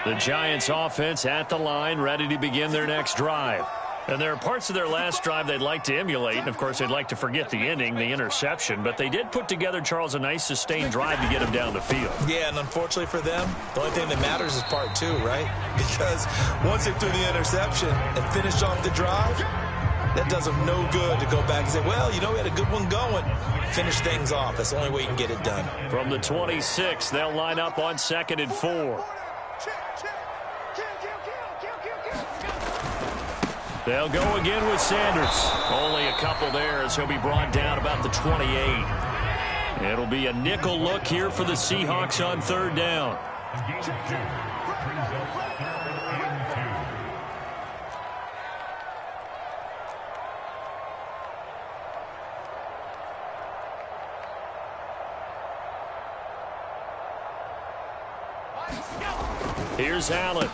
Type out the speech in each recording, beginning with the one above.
The Giants offense at the line, ready to begin their next drive. And there are parts of their last drive they'd like to emulate, and of course they'd like to forget the ending, the interception, but they did put together, Charles, a nice sustained drive to get him down the field. Yeah, and unfortunately for them, the only thing that matters is part two, right? Because once they threw the interception and finished off the drive, that does them no good to go back and say, well, you know, we had a good one going. Finish things off. That's the only way you can get it done. From the 26, they'll line up on 2nd and 4. They'll go again with Sanders. Only a couple there as he'll be brought down about the 28. It'll be a nickel look here for the Seahawks on 3rd down. Here's Allen.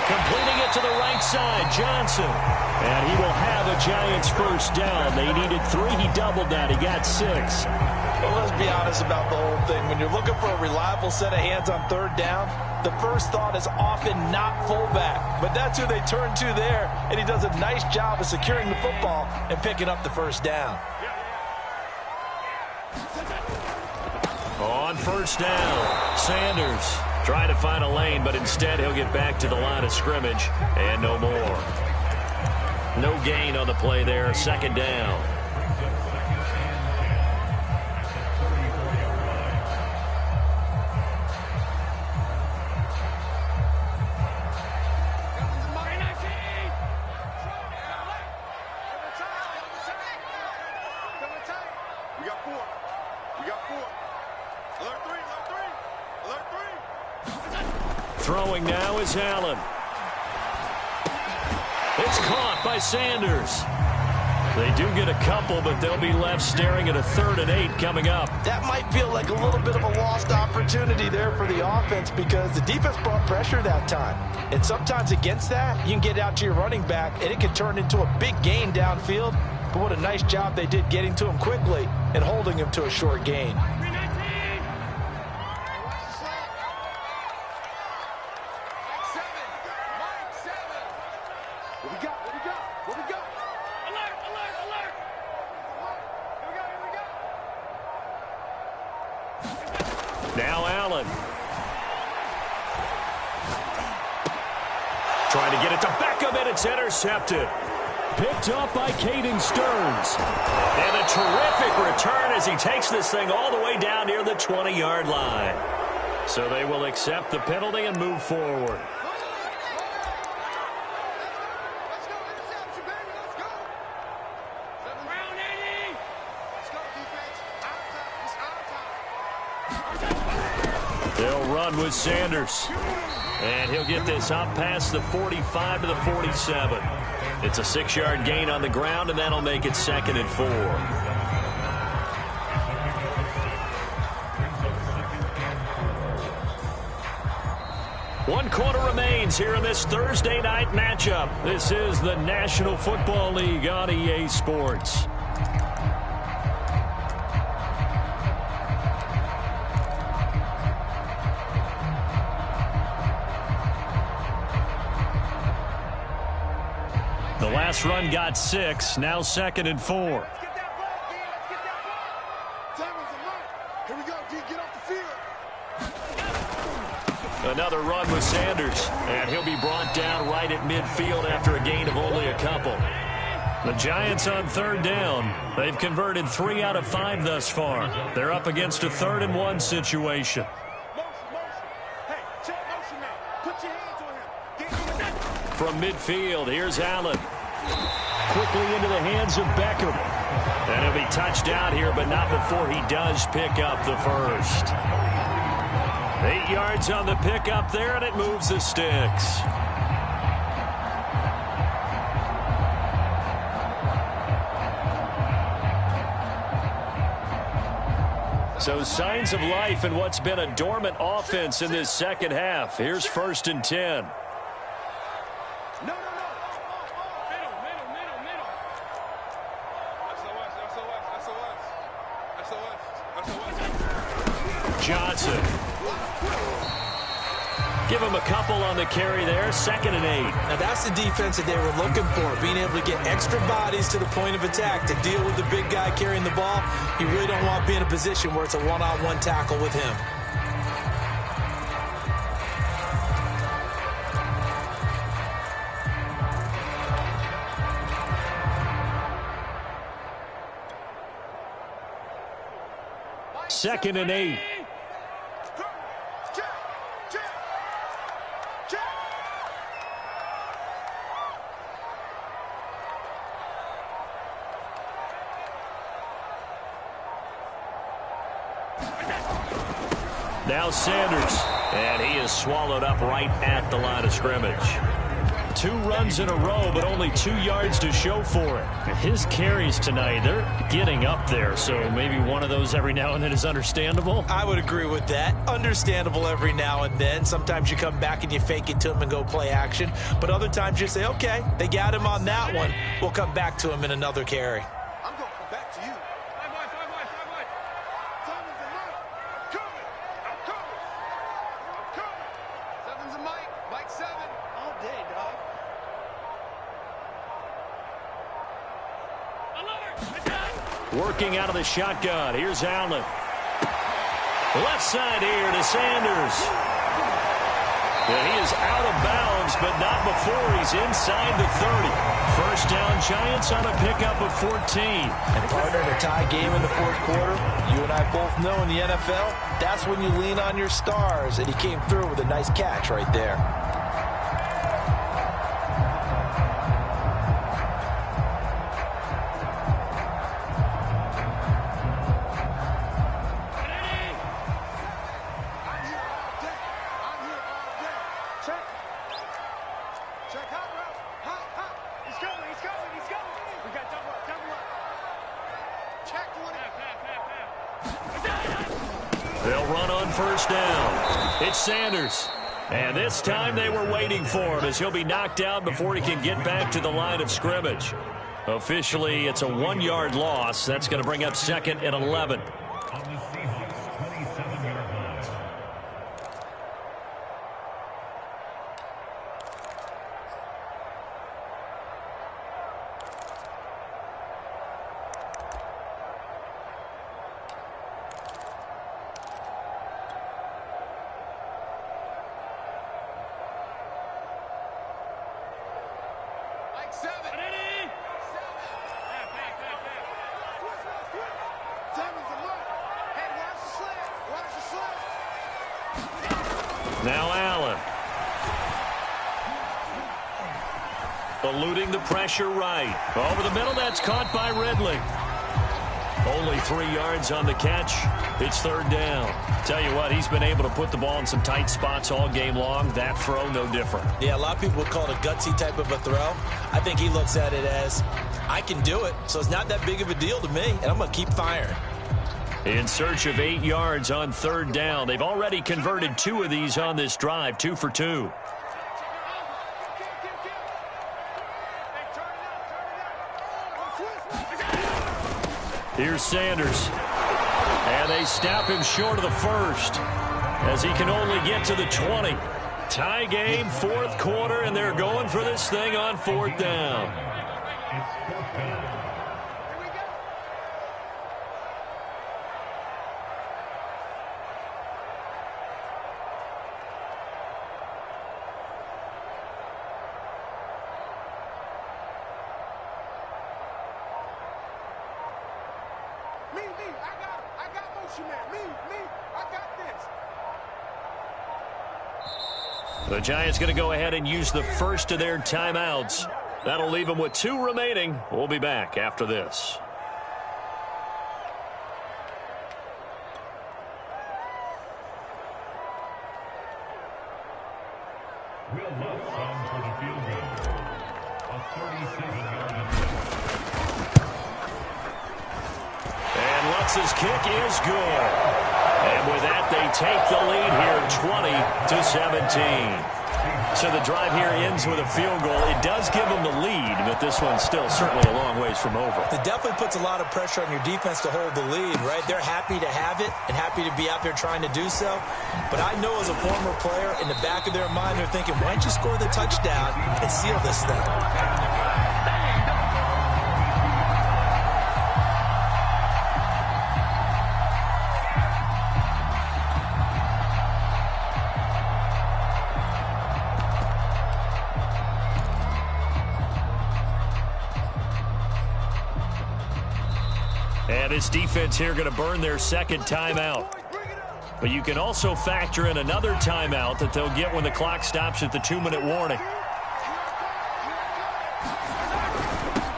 Completing it to the right side, Johnson. And he will have a Giants first down. They needed 3. He doubled that. He got 6. Well, let's be honest about the whole thing. When you're looking for a reliable set of hands on 3rd down, the first thought is often not fullback. But that's who they turn to there, and he does a nice job of securing the football and picking up the first down. On 1st down, Sanders trying to find a lane, but instead he'll get back to the line of scrimmage and no more. No gain on the play there, 2nd down. Throwing now is Allen. It's caught by Sanders. They do get a couple, but they'll be left staring at a 3rd and 8 coming up. That might feel like a little bit of a lost opportunity there for the offense because the defense brought pressure that time. And sometimes against that, you can get out to your running back, and it can turn into a big gain downfield. But what a nice job they did getting to him quickly and holding him to a short gain. Now Allen. Trying to get it to Beckham, and it's intercepted. Picked up by Caden Stearns. And a terrific return as he takes this thing all the way down near the 20-yard line. So they will accept the penalty and move forward. They'll run with Sanders. And he'll get this up past the 45 to the 47. It's a 6-yard gain on the ground, and that'll make it 2nd and 4. One quarter remains here in this Thursday night matchup. This is the National Football League on EA Sports. The last run got 6, now 2nd and 4. Another run with Sanders, and he'll be brought down right at midfield after a gain of only a couple. The Giants on 3rd down. They've converted 3 out of 5 thus far. They're up against a 3rd and 1 situation. From midfield, here's Allen. Quickly into the hands of Beckham. And he'll be touched down here, but not before he does pick up the first. 8 yards on the pickup there, and it moves the sticks. So signs of life in what's been a dormant offense in this second half. Here's 1st and 10. Johnson. Give him a couple on the carry there, 2nd and 8. Now that's the defense that they were looking for, being able to get extra bodies to the point of attack to deal with the big guy carrying the ball. You really don't want to be in a position where it's a one-on-one tackle with him. Second and 8. Now Sanders, and he is swallowed up right at the line of scrimmage. 2 runs in a row, but only 2 yards to show for it. His carries tonight, they're getting up there, so maybe one of those every now and then is understandable. I would agree with that. Understandable every now and then. Sometimes you come back and you fake it to him and go play action, but other times you say, okay, they got him on that one. We'll come back to him in another carry. I'm going to come back to you. Seven's a Mike. Mike 7. All day, dog. Working out of the shotgun. Here's Allen. Left side here to Sanders. And he is out of bounds, but not before he's inside the 30. First down, Giants on a pickup of 14. And partner, in a tie game in the 4th quarter, you and I both know in the NFL, that's when you lean on your stars, and he came through with a nice catch right there. They'll run on first down. It's Sanders. And this time they were waiting for him as he'll be knocked out before he can get back to the line of scrimmage. Officially, it's a 1-yard loss. That's going to bring up 2nd and 11. Now Allen. Eluding the pressure right. Over the middle, that's caught by Ridley. Only 3 yards on the catch. It's 3rd down. Tell you what, he's been able to put the ball in some tight spots all game long. That throw, no different. Yeah, a lot of people would call it a gutsy type of a throw. I think he looks at it as, I can do it, so it's not that big of a deal to me, and I'm going to keep firing. In search of 8 yards on 3rd down. They've already converted 2 of these on this drive, 2 for 2. Here's Sanders. And they snap him short of the first as he can only get to the 20. Tie game, 4th quarter, and they're going for this thing on 4th down. The Giants going to go ahead and use the first of their timeouts. That'll leave them with 2 remaining. We'll be back after this. And Lutz's kick is good. And with that, they take the lead here, 20-17. So the drive here ends with a field goal. It does give them the lead, but this one's still certainly a long ways from over. It definitely puts a lot of pressure on your defense to hold the lead, right? They're happy to have it and happy to be out there trying to do so. But I know as a former player, in the back of their mind, they're thinking, why don't you score the touchdown and seal this thing? And this defense here going to burn their second timeout. But you can also factor in another timeout that they'll get when the clock stops at the 2-minute warning.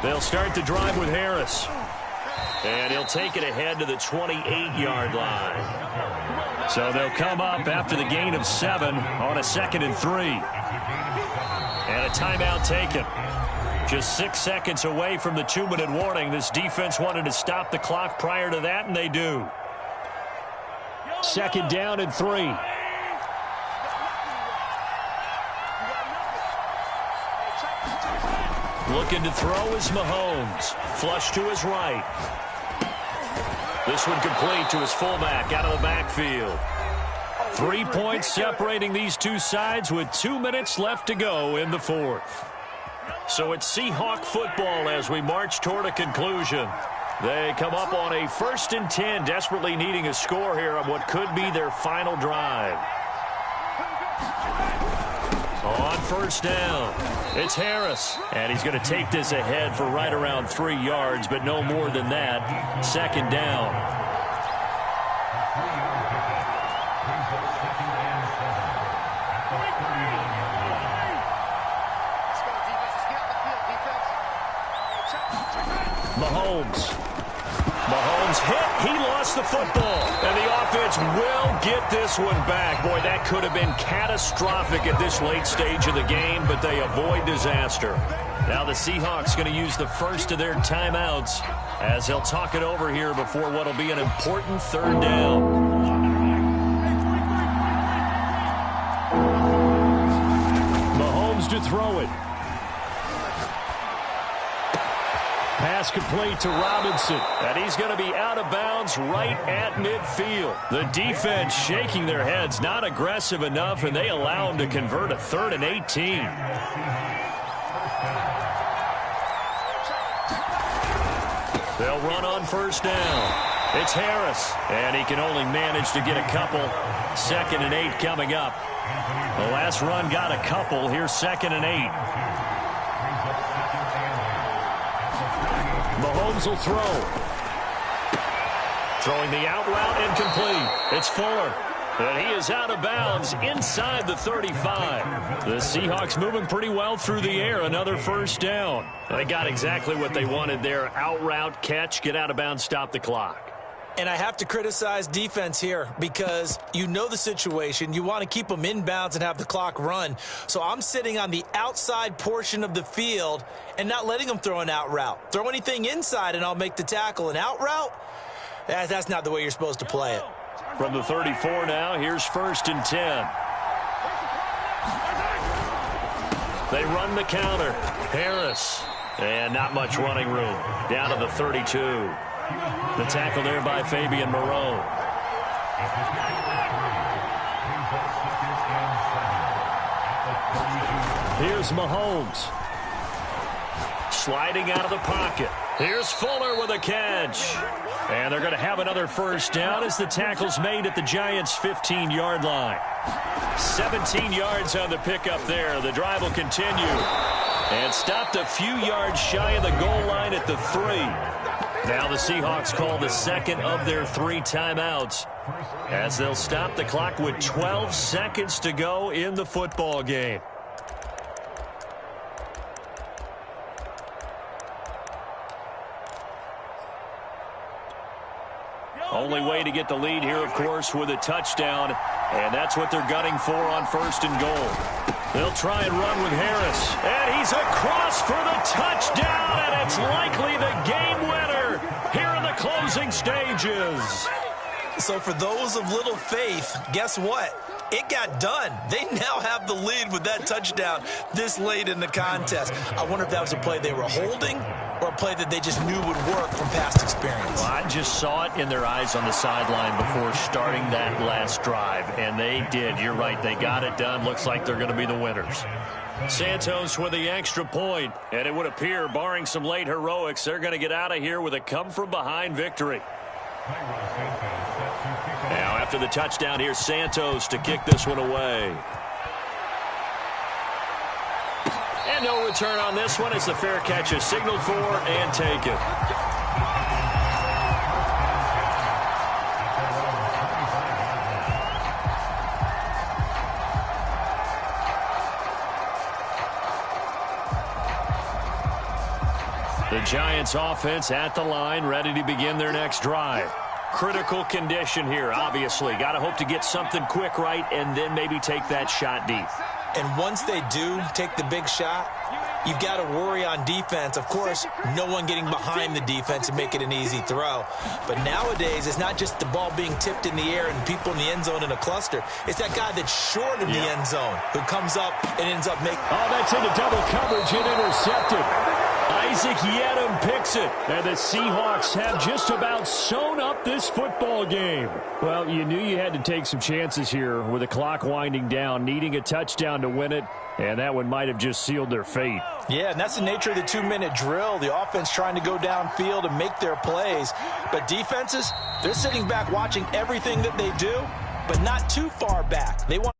They'll start the drive with Harris. And he'll take it ahead to the 28-yard line. So they'll come up after the gain of 7 on a 2nd and 3. And a timeout taken. Just 6 seconds away from the 2-minute warning. This defense wanted to stop the clock prior to that, and they do. 2nd down and 3. Looking to throw is Mahomes. Flush to his right. This one complete to his fullback out of the backfield. 3 points separating these two sides with 2 minutes left to go in the fourth. So it's Seahawk football as we march toward a conclusion. They come up on a 1st and 10, desperately needing a score here on what could be their final drive. On 1st down, it's Harris. And he's going to take this ahead for right around 3 yards, but no more than that. 2nd down. Mahomes hit. He lost the football. And the offense will get this one back. Boy, that could have been catastrophic at this late stage of the game, but they avoid disaster. Now the Seahawks going to use the first of their timeouts as they'll talk it over here before what will be an important 3rd down. Mahomes to throw it. Pass complete to Robinson. And he's going to be out of bounds right at midfield. The defense shaking their heads, not aggressive enough, and they allow him to convert a 3rd and 18. They'll run on 1st down. It's Harris, and he can only manage to get a couple. 2nd and 8 coming up. The last run got a couple. Here's 2nd and 8. Mahomes will throw. Throwing the out route incomplete. It's Fuller. And he is out of bounds inside the 35. The Seahawks moving pretty well through the air. Another 1st down. They got exactly what they wanted there. Out route, catch, get out of bounds, stop the clock. And I have to criticize defense here because you know the situation. You want to keep them inbounds and have the clock run. So I'm sitting on the outside portion of the field and not letting them throw an out route. Throw anything inside and I'll make the tackle. An out route? That's not the way you're supposed to play it. From the 34 now, here's 1st and 10. They run the counter. Harris. And not much running room. Down to the 32. The tackle there by Fabian Moreau. Here's Mahomes. Sliding out of the pocket. Here's Fuller with a catch. And they're going to have another 1st down as the tackle's made at the Giants' 15-yard line. 17 yards on the pickup there. The drive will continue. And stopped a few yards shy of the goal line at the 3. Now the Seahawks call the 2nd of their 3 timeouts as they'll stop the clock with 12 seconds to go in the football game. Only way to get the lead here, of course, with a touchdown, and that's what they're gunning for on 1st and goal. They'll try and run with Harris, and he's across for the touchdown, and it's likely the game winner here in the closing stages. So for those of little faith, guess what? It got done. They now have the lead with that touchdown this late in the contest. I wonder if that was a play they were holding or a play that they just knew would work from past experience. Well, I just saw it in their eyes on the sideline before starting that last drive, and they did. You're right. They got it done. Looks like they're going to be the winners. Santos with the extra point, and it would appear, barring some late heroics, they're going to get out of here with a come-from-behind victory. Now, after the touchdown, here's Santos to kick this one away. And no return on this one as the fair catch is signaled for and taken. The Giants offense at the line, ready to begin their next drive. Critical condition here, obviously. Got to hope to get something quick right and then maybe take that shot deep. And once they do take the big shot, you've got to worry on defense. Of course, no one getting behind the defense and make it an easy throw. But nowadays, it's not just the ball being tipped in the air and people in the end zone in a cluster. It's that guy that's short of the end zone who comes up and ends up making... Oh, that's into double coverage and intercepted. Isaac Yedem picks it, and the Seahawks have just about sewn up this football game. Well, you knew you had to take some chances here with the clock winding down, needing a touchdown to win it, and that one might have just sealed their fate. Yeah, and that's the nature of the 2-minute drill. The offense trying to go downfield and make their plays. But defenses, they're sitting back watching everything that they do, but not too far back. They want